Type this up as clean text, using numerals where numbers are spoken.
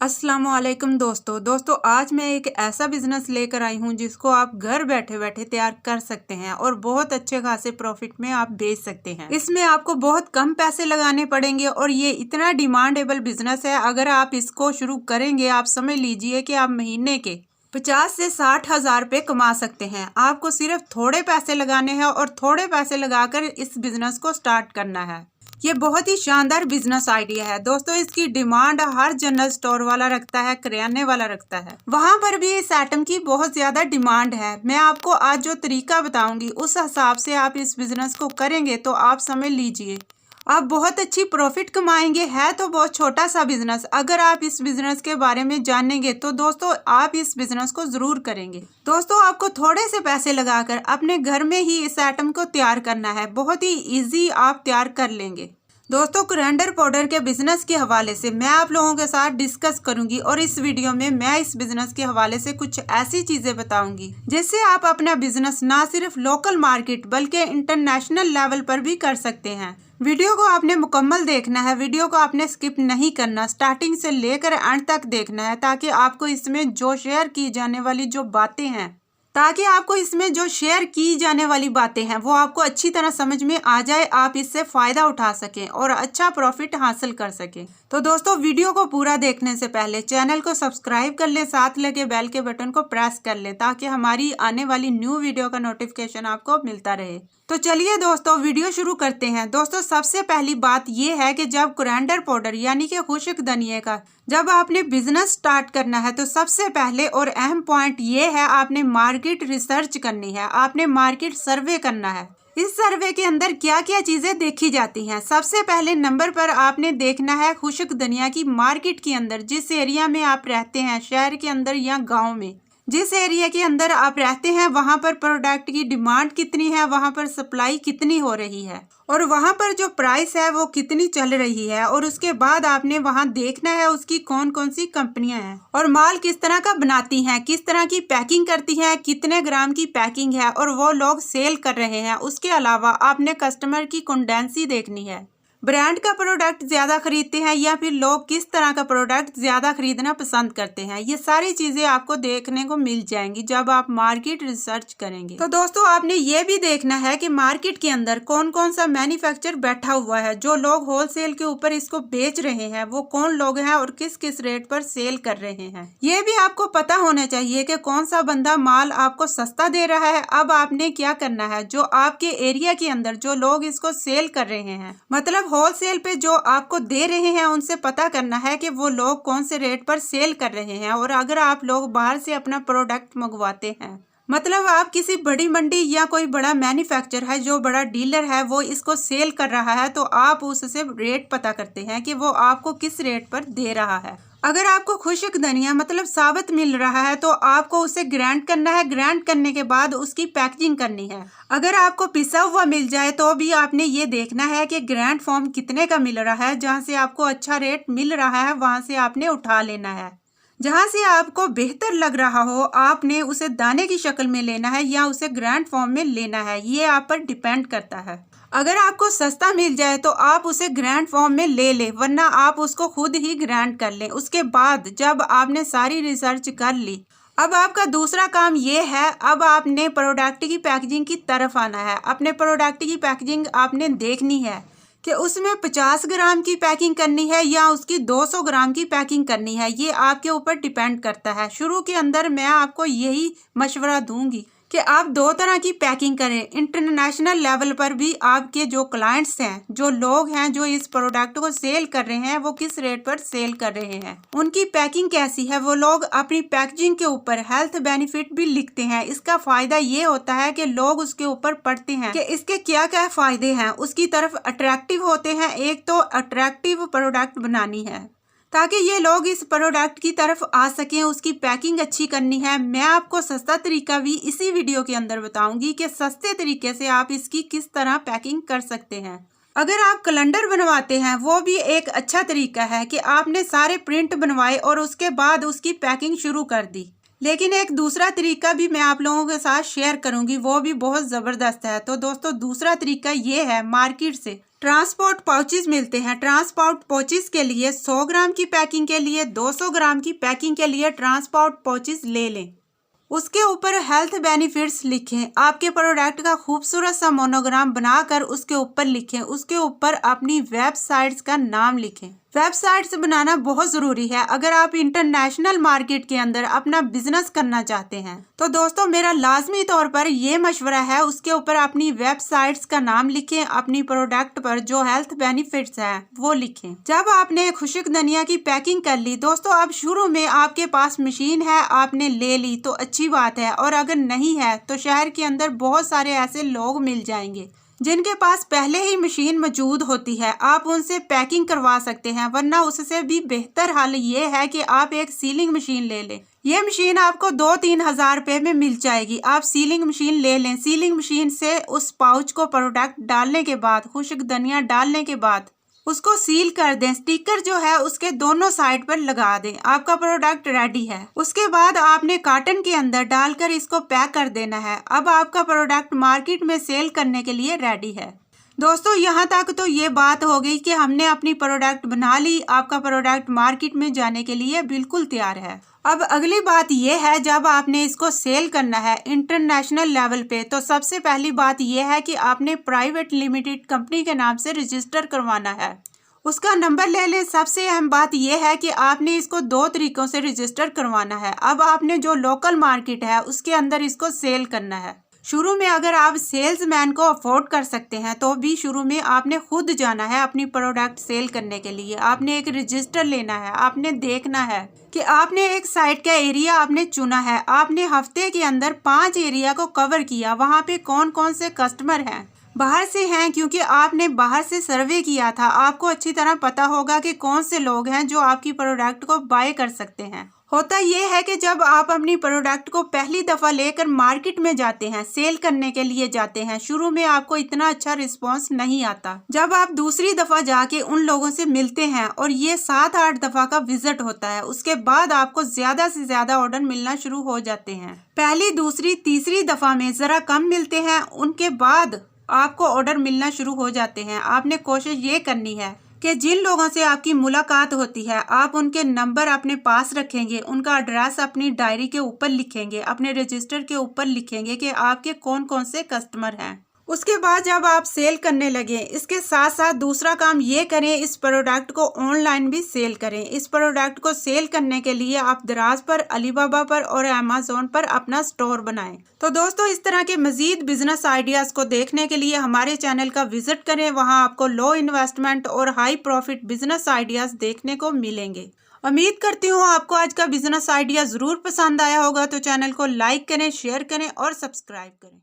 अस्सलामुअलैकुम दोस्तों आज मैं एक ऐसा बिजनेस लेकर आई हूं जिसको आप घर बैठे बैठे तैयार कर सकते हैं और बहुत अच्छे खासे प्रॉफिट में आप बेच सकते हैं। इसमें आपको बहुत कम पैसे लगाने पड़ेंगे और ये इतना डिमांडेबल बिजनेस है। अगर आप इसको शुरू करेंगे, आप समझ लीजिए कि आप महीने के 50 से 60 हजार रुपये कमा सकते हैं। आपको सिर्फ थोड़े पैसे लगाने हैं और थोड़े पैसे लगाकर इस बिजनेस को स्टार्ट करना है। ये बहुत ही शानदार बिजनेस आइडिया है दोस्तों। इसकी डिमांड हर जनरल स्टोर वाला रखता है, किराने वाला रखता है, वहां पर भी इस आइटम की बहुत ज्यादा डिमांड है। मैं आपको आज जो तरीका बताऊंगी उस हिसाब से आप इस बिजनेस को करेंगे तो आप समझ लीजिए आप बहुत अच्छी प्रॉफिट कमाएंगे। है तो बहुत छोटा सा बिजनेस, अगर आप इस बिजनेस के बारे में जानेंगे तो दोस्तों आप इस बिजनेस को जरूर करेंगे। दोस्तों आपको थोड़े से पैसे लगाकर अपने घर में ही इस आइटम को तैयार करना है। बहुत ही इजी आप तैयार कर लेंगे। दोस्तों कोरिएंडर पाउडर के बिजनेस के हवाले से मैं आप लोगों के साथ डिस्कस करूंगी और इस वीडियो में मैं इस बिजनेस के हवाले से कुछ ऐसी चीजें बताऊंगी जिससे आप अपना बिजनेस ना सिर्फ लोकल मार्केट बल्कि इंटरनेशनल लेवल पर भी कर सकते हैं। वीडियो को आपने मुकम्मल देखना है, वीडियो को आपने स्किप नहीं करना, स्टार्टिंग से लेकर एंड तक देखना है ताकि आपको इसमें जो शेयर की जाने वाली जो बातें हैं वो आपको अच्छी तरह समझ में आ जाए, आप इससे फायदा उठा सकें और अच्छा प्रॉफिट हासिल कर सकें। तो दोस्तों वीडियो को पूरा देखने से पहले चैनल को सब्सक्राइब कर लें, साथ लगे बेल के बटन को प्रेस कर लें ताकि हमारी आने वाली न्यू वीडियो का नोटिफिकेशन आपको मिलता रहे। तो चलिए दोस्तों वीडियो शुरू करते हैं। दोस्तों सबसे पहली बात यह है कि जब कोरिएंडर पाउडर यानी कि खुश्क धनिया का जब आपने बिजनेस स्टार्ट करना है तो सबसे पहले और अहम पॉइंट ये है आपने मार्केट रिसर्च करनी है, आपने मार्केट सर्वे करना है। इस सर्वे के अंदर क्या क्या चीजें देखी जाती हैं। सबसे पहले नंबर पर आपने देखना है खुश्क धनिया की मार्केट के अंदर, जिस एरिया में आप रहते हैं, शहर के अंदर या गाँव में, जिस एरिया के अंदर आप रहते हैं वहां पर प्रोडक्ट की डिमांड कितनी है, वहां पर सप्लाई कितनी हो रही है और वहां पर जो प्राइस है वो कितनी चल रही है। और उसके बाद आपने वहां देखना है उसकी कौन कौन सी कंपनियां हैं और माल किस तरह का बनाती हैं, किस तरह की पैकिंग करती हैं, कितने ग्राम की पैकिंग है और वो लोग सेल कर रहे हैं। उसके अलावा आपने कस्टमर की कंडेंसी देखनी है, ब्रांड का प्रोडक्ट ज्यादा खरीदते हैं या फिर लोग किस तरह का प्रोडक्ट ज्यादा खरीदना पसंद करते हैं। ये सारी चीजें आपको देखने को मिल जाएंगी जब आप मार्केट रिसर्च करेंगे। तो दोस्तों आपने ये भी देखना है कि मार्केट के अंदर कौन कौन सा मैन्युफैक्चर बैठा हुआ है, जो लोग होलसेल के ऊपर इसको बेच रहे हैं वो कौन लोग हैं और किस किस रेट पर सेल कर रहे हैं। ये भी आपको पता होना चाहिए कि कौन सा बंदा माल आपको सस्ता दे रहा है। अब आपने क्या करना है, जो आपके एरिया के अंदर जो लोग इसको सेल कर रहे हैं, मतलब होलसेल पे जो आपको दे रहे हैं, उनसे पता करना है कि वो लोग कौन से रेट पर सेल कर रहे हैं। और अगर आप लोग बाहर से अपना प्रोडक्ट मंगवाते हैं, मतलब आप किसी बड़ी मंडी या कोई बड़ा मैन्युफैक्चर है, जो बड़ा डीलर है वो इसको सेल कर रहा है, तो आप उससे रेट पता करते हैं कि वो आपको किस रेट पर दे रहा है। अगर आपको खुश्क धनिया मतलब साबुत मिल रहा है तो आपको उसे ग्राइंड करना है, ग्राइंड करने के बाद उसकी पैकेजिंग करनी है। अगर आपको पिसा हुआ मिल जाए तो भी आपने ये देखना है कि ग्राइंड फॉर्म कितने का मिल रहा है। जहाँ से आपको अच्छा रेट मिल रहा है वहां से आपने उठा लेना है। जहाँ से आपको बेहतर लग रहा हो आपने उसे दाने की शक्ल में लेना है या उसे ग्राइंड फॉर्म में लेना है, ये आप पर डिपेंड करता है। अगर आपको सस्ता मिल जाए तो आप उसे ग्राइंड फॉर्म में ले लें, वरना आप उसको खुद ही ग्राइंड कर लें। उसके बाद जब आपने सारी रिसर्च कर ली, अब आपका दूसरा काम ये है, अब आपने प्रोडक्ट की पैकेजिंग की तरफ आना है। अपने प्रोडक्ट की पैकेजिंग आपने देखनी है कि उसमें 50 ग्राम की पैकिंग करनी है या उसकी 200 ग्राम की पैकिंग करनी है, ये आपके ऊपर डिपेंड करता है। शुरू के अंदर मैं आपको यही मशवरा दूंगी कि आप दो तरह की पैकिंग करें। इंटरनेशनल लेवल पर भी आपके जो क्लाइंट्स हैं, जो लोग हैं जो इस प्रोडक्ट को सेल कर रहे हैं, वो किस रेट पर सेल कर रहे हैं, उनकी पैकिंग कैसी है। वो लोग अपनी पैकेजिंग के ऊपर हेल्थ बेनिफिट भी लिखते हैं। इसका फायदा ये होता है कि लोग उसके ऊपर पढ़ते हैं कि इसके क्या क्या फायदे हैं, उसकी तरफ अट्रैक्टिव होते हैं। एक तो अट्रैक्टिव प्रोडक्ट बनानी है ताकि ये लोग इस प्रोडक्ट की तरफ आ सकें, उसकी पैकिंग अच्छी करनी है। मैं आपको सस्ता तरीका भी इसी वीडियो के अंदर बताऊंगी कि सस्ते तरीके से आप इसकी किस तरह पैकिंग कर सकते हैं। अगर आप कैलेंडर बनवाते हैं वो भी एक अच्छा तरीका है कि आपने सारे प्रिंट बनवाए और उसके बाद उसकी पैकिंग शुरू कर दी। लेकिन एक दूसरा तरीका भी मैं आप लोगों के साथ शेयर करूंगी, वो भी बहुत ज़बरदस्त है। तो दोस्तों दूसरा तरीका ये है मार्केट से ट्रांसपोर्ट पाउचेस मिलते हैं। ट्रांसपोर्ट पाउचेस के लिए 100 ग्राम की पैकिंग के लिए 200 ग्राम की पैकिंग के लिए ट्रांसपोर्ट पाउचेस ले लें। उसके ऊपर हेल्थ बेनिफिट्स लिखें। आपके प्रोडक्ट का खूबसूरत सा मोनोग्राम बनाकर उसके ऊपर लिखें। उसके ऊपर अपनी वेबसाइट्स का नाम लिखें। वेबसाइट्स बनाना बहुत ज़रूरी है अगर आप इंटरनेशनल मार्केट के अंदर अपना बिजनेस करना चाहते हैं। तो दोस्तों मेरा लाजमी तौर पर ये मशवरा है, उसके ऊपर अपनी वेबसाइट्स का नाम लिखें। अपनी प्रोडक्ट पर जो हेल्थ बेनिफिट्स है वो लिखें। जब आपने खुशक धनिया की पैकिंग कर ली दोस्तों, अब शुरू में आपके पास मशीन है, आपने ले ली तो अच्छी बात है, और अगर नहीं है तो शहर के अंदर बहुत सारे ऐसे लोग मिल जाएंगे जिनके पास पहले ही मशीन मौजूद होती है। आप उनसे पैकिंग करवा सकते हैं, वरना उससे भी बेहतर हल ये है कि आप एक सीलिंग मशीन ले लें। ये मशीन आपको 2-3 हज़ार रुपये में मिल जाएगी। आप सीलिंग मशीन ले लें। सीलिंग मशीन से उस पाउच को प्रोडक्ट डालने के बाद, खुशक धनिया डालने के बाद उसको सील कर दें। स्टिकर जो है उसके दोनों साइड पर लगा दें। आपका प्रोडक्ट रेडी है। उसके बाद आपने कार्टन के अंदर डालकर इसको पैक कर देना है। अब आपका प्रोडक्ट मार्केट में सेल करने के लिए रेडी है। दोस्तों यहाँ तक तो ये बात हो गई कि हमने अपनी प्रोडक्ट बना ली। आपका प्रोडक्ट मार्केट में जाने के लिए बिल्कुल तैयार है। अब अगली बात यह है, जब आपने इसको सेल करना है इंटरनेशनल लेवल पे, तो सबसे पहली बात यह है कि आपने प्राइवेट लिमिटेड कंपनी के नाम से रजिस्टर करवाना है। उसका नंबर ले लें। सबसे अहम बात यह है कि आपने इसको 2 तरीकों से रजिस्टर करवाना है। अब आपने जो लोकल मार्केट है उसके अंदर इसको सेल करना है। शुरू में अगर आप सेल्समैन को अफोर्ड कर सकते हैं तो भी शुरू में आपने खुद जाना है अपनी प्रोडक्ट सेल करने के लिए। आपने एक रजिस्टर लेना है। आपने देखना है कि आपने एक साइट का एरिया आपने चुना है। आपने हफ्ते के अंदर 5 एरिया को कवर किया। वहाँ पे कौन कौन से कस्टमर हैं, बाहर से हैं, क्योंकि आपने बाहर से सर्वे किया था। आपको अच्छी तरह पता होगा कि कौन से लोग हैं जो आपकी प्रोडक्ट को बाय कर सकते हैं। होता यह है कि जब आप अपनी प्रोडक्ट को पहली दफ़ा लेकर मार्केट में जाते हैं, सेल करने के लिए जाते हैं, शुरू में आपको इतना अच्छा रिस्पांस नहीं आता। जब आप दूसरी दफ़ा जाके उन लोगों से मिलते हैं और ये 7-8 दफ़ा का विजिट होता है, उसके बाद आपको ज़्यादा से ज़्यादा ऑर्डर मिलना शुरू हो जाते हैं। पहली, दूसरी, तीसरी दफ़ा में ज़रा कम मिलते हैं, उनके बाद आपको ऑर्डर मिलना शुरू हो जाते हैं। आपने कोशिश ये करनी है कि जिन लोगों से आपकी मुलाकात होती है आप उनके नंबर अपने पास रखेंगे, उनका एड्रेस अपनी डायरी के ऊपर लिखेंगे, अपने रजिस्टर के ऊपर लिखेंगे कि आपके कौन कौन से कस्टमर हैं। उसके बाद जब आप सेल करने लगे, इसके साथ साथ दूसरा काम ये करें, इस प्रोडक्ट को ऑनलाइन भी सेल करें। इस प्रोडक्ट को सेल करने के लिए आप दराज पर, अलीबाबा पर और अमेज़न पर अपना स्टोर बनाएं। तो दोस्तों इस तरह के मजीद बिजनेस आइडियाज़ को देखने के लिए हमारे चैनल का विजिट करें। वहाँ आपको लो इन्वेस्टमेंट और हाई प्रॉफिट बिजनेस आइडियाज़ देखने को मिलेंगे। उम्मीद करती हूँ आपको आज का बिजनेस आइडिया ज़रूर पसंद आया होगा। तो चैनल को लाइक करें, शेयर करें और सब्सक्राइब करें।